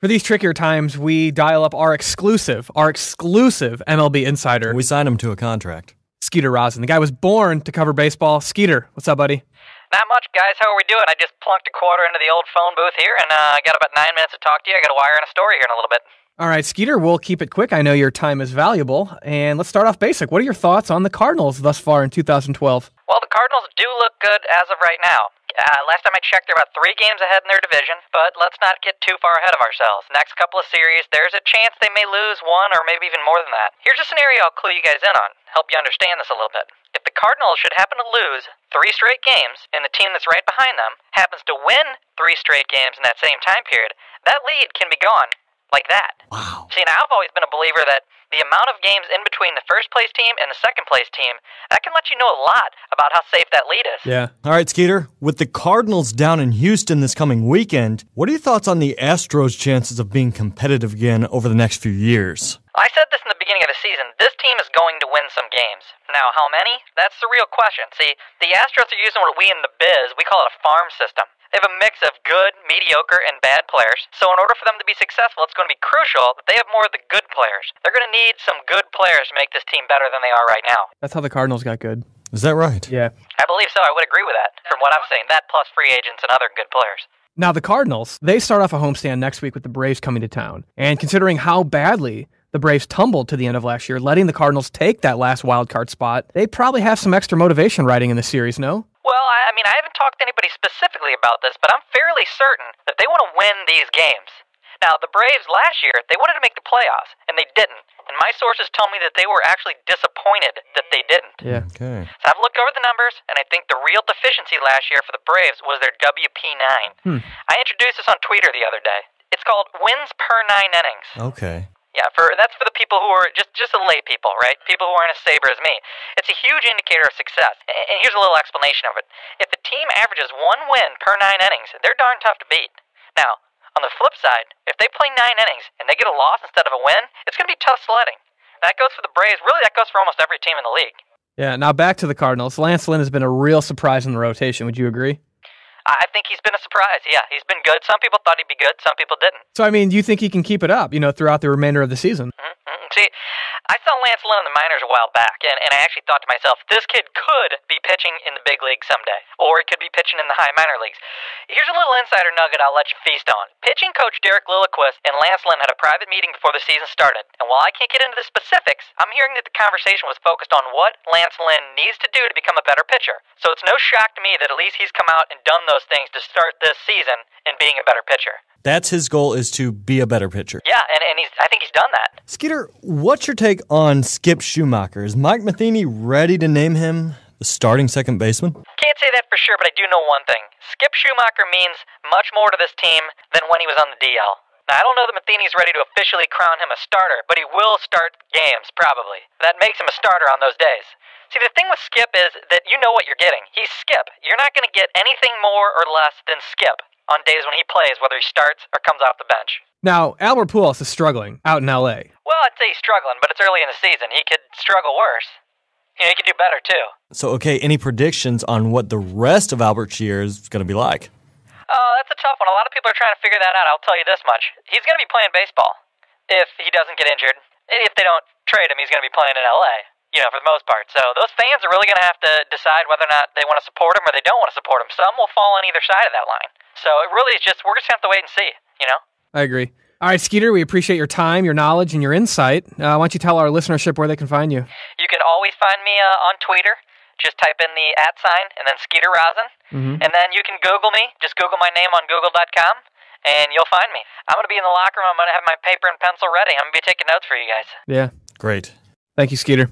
For these trickier times, we dial up our exclusive MLB insider. We signed him to a contract. Skeeter Rosin. The guy was born to cover baseball. Skeeter, what's up, buddy? Not much, guys. How are we doing? I just plunked a quarter into the old phone booth here, and I got about 9 minutes to talk to you. I got a wire and a story here in a little bit. All right, Skeeter, we'll keep it quick. I know your time is valuable. And let's start off basic. What are your thoughts on the Cardinals thus far in 2012? Well, the Cardinals do look good as of right now. Last time I checked, they're about 3 games ahead in their division, but let's not get too far ahead of ourselves. Next couple of series, there's a chance they may lose one or maybe even more than that. Here's a scenario I'll clue you guys in on, help you understand this a little bit. If the Cardinals should happen to lose 3 straight games, and the team that's right behind them happens to win 3 straight games in that same time period, that lead can be gone like that. Wow. See, now I've always been a believer that the amount of games in between the first place team and the second place team, that can let you know a lot about how safe that lead is. Yeah. All right, Skeeter, with the Cardinals down in Houston this coming weekend, what are your thoughts on the Astros' chances of being competitive again over the next few years? I said this in the beginning of the season. This team is going to win some games. Now, how many? That's the real question. See, the Astros are using what we in the biz, we call it a farm system. They have a mix of good, mediocre, and bad players. So in order for them to be successful, it's going to be crucial that they have more of the good players. They're going to need some good players to make this team better than they are right now. That's how the Cardinals got good. Is that right? Yeah. I believe so. I would agree with that, from what I'm saying. That plus free agents and other good players. Now, the Cardinals, they start off a homestand next week with the Braves coming to town. And considering how badly the Braves tumbled to the end of last year, letting the Cardinals take that last wild card spot, they probably have some extra motivation riding in the series, no? Well, I mean, I haven't talked to anybody specifically about this, but I'm fairly certain that they want to win these games. Now, the Braves last year, they wanted to make the playoffs, and they didn't. And my sources tell me that they were actually disappointed that they didn't. Yeah. Okay. So I've looked over the numbers, and I think the real deficiency last year for the Braves was their WP9. I introduced this on Twitter the other day. It's called wins per 9 innings. Okay. Yeah, that's for the people who are just the lay people, right? People who aren't as saber as me. It's a huge indicator of success. And here's a little explanation of it. If the team averages 1 win per 9 innings, they're darn tough to beat. Now, on the flip side, if they play 9 innings and they get a loss instead of a win, it's going to be tough sledding. That goes for the Braves. Really, that goes for almost every team in the league. Yeah, now back to the Cardinals. Lance Lynn has been a real surprise in the rotation. Would you agree? I think he's been a surprise. Yeah, he's been good. Some people thought he'd be good. Some people didn't. So, I mean, do you think he can keep it up, throughout the remainder of the season? See, I saw Lance Lynn in the minors a while back, and I actually thought to myself, this kid could be pitching in the big league someday, or he could be pitching in the high minor leagues. Here's a little insider nugget I'll let you feast on. Pitching coach Derek Lilliquist and Lance Lynn had a private meeting before the season started, and while I can't get into the specifics, I'm hearing that the conversation was focused on what Lance Lynn needs to do to become a better pitcher. So it's no shock to me that at least he's come out and done those things to start this season in being a better pitcher. That's his goal, is to be a better pitcher. Yeah, and I think he's done that. Skeeter, what's your take on Skip Schumacher? Is Mike Matheny ready to name him the starting second baseman? Can't say that for sure, but I do know one thing. Skip Schumacher means much more to this team than when he was on the DL. Now, I don't know that Matheny's ready to officially crown him a starter, but he will start games, probably. That makes him a starter on those days. See, the thing with Skip is that you know what you're getting. He's Skip. You're not going to get anything more or less than Skip on days when he plays, whether he starts or comes off the bench. Now, Albert Pujols is struggling out in L.A. Well, I'd say he's struggling, but it's early in the season. He could struggle worse. He could do better, too. So, okay, any predictions on what the rest of Albert's year is going to be like? Oh, that's a tough one. A lot of people are trying to figure that out. I'll tell you this much. He's going to be playing baseball if he doesn't get injured. If they don't trade him, he's going to be playing in L.A., for the most part. So those fans are really going to have to decide whether or not they want to support him or they don't want to support him. Some will fall on either side of that line. So it really is we're just going to have to wait and see, I agree. All right, Skeeter, we appreciate your time, your knowledge, and your insight. Why don't you tell our listenership where they can find you? You can always find me on Twitter. Just type in the @ and then Skeeter Rosin. And then you can Google me. Just Google my name on google.com, and you'll find me. I'm going to be in the locker room. I'm going to have my paper and pencil ready. I'm going to be taking notes for you guys. Yeah. Great. Thank you, Skeeter.